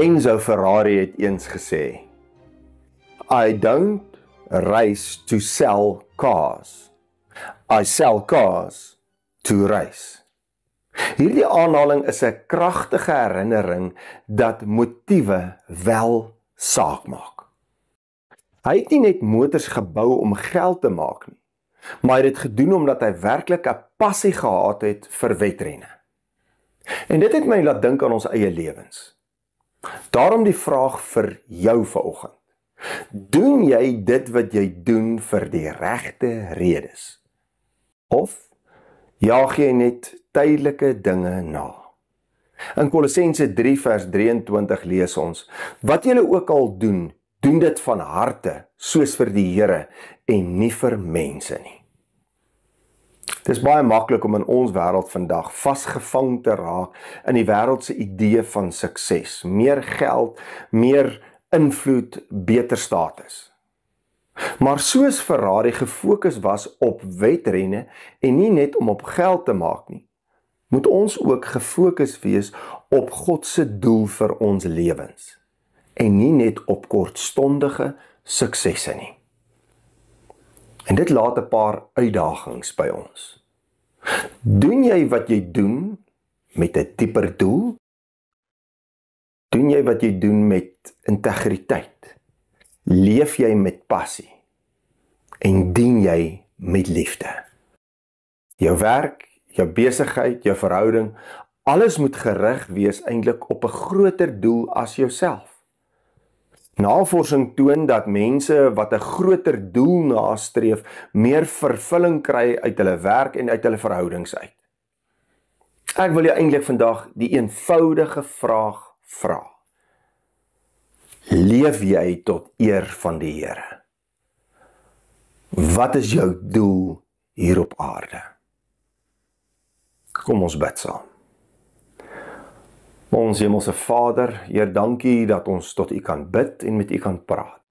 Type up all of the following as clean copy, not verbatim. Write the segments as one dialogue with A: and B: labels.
A: Enzo Ferrari het eens gesê, I don't race to sell cars. I sell cars to race. Hierdie aanhaling is 'n kragtige herinnering dat motiewe wel saak maak. Hy het nie net motors gebou om geld te maak nie, maar hy het dit gedoen omdat hy werklik 'n passie gehad het vir wedrenne. En dit het my laat dink aan ons eie lewens. Daarom die vraag vir jou vanoggend. Doen jy dit wat jy doen vir die regte redes? Of jaag jy net tydelike dinge na? In Kolossense 3 vers 23 lees ons, wat julle ook al doen, doen dit van harte, soos vir die Here en nie vir mense nie. Het is baie maklik om in ons wêreld vandag vasgevang te raak in die wêreld se idee van sukses, meer geld, meer invloed, beter status. Maar soos Ferrari gefokus was op wedrenne en nie net om op geld te maak nie, moet ons ook gefokus wees op God se doel vir ons lewens en nie net op kortstondige suksesse nie. En dit laat 'n paar uitdagings by ons. Doen jy wat jy doen met 'n dieper doel? Doen jy wat jy doen met integriteit? Leef jy met passie? En dien jy met liefde? Jou werk, jou besigheid, jou verhouding, alles moet gerig wees eintlik op 'n groter doel as jouself. Navorsing toon dat mense wat 'n groter doel nastreef, meer vervulling kry uit hulle werk en uit hulle verhoudings uit. Ek wil jou eintlik vandag die eenvoudige vraag vra. Leef jy tot eer van die Here? Wat is jou doel hier op aarde? Kom ons bid saam. Ons hemelse Vader, Heer, dankie dat ons tot U kan bid en met U kan praat.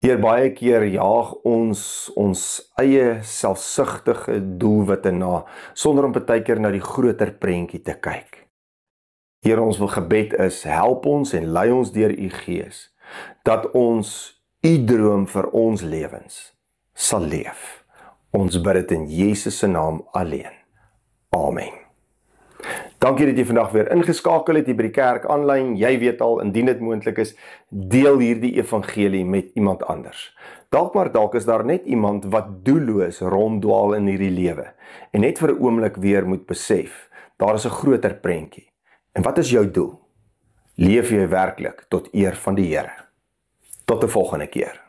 A: Heer, baie keer jaag ons eie selfsugtige doelwitte na, sonder om partykeer na die groter prentjie te kyk. Heer, ons gebed is, help ons en lei ons deur U Gees, dat ons U droom vir ons lewens sal leef. Ons bid dit in Jesus se naam alleen. Amen. Dankie dat jy vandag weer ingeskakel het hier by die kerk aanlyn. Jy weet al, indien dit moontlik is, deel hierdie evangelie met iemand anders. Dalk is daar net iemand wat doelloos ronddwaal in hierdie lewe en net vir 'n oomblik weer moet besef, daar is 'n groter prentjie. En wat is jou doel? Leef jy werklik tot eer van die Here? Tot 'n volgende keer.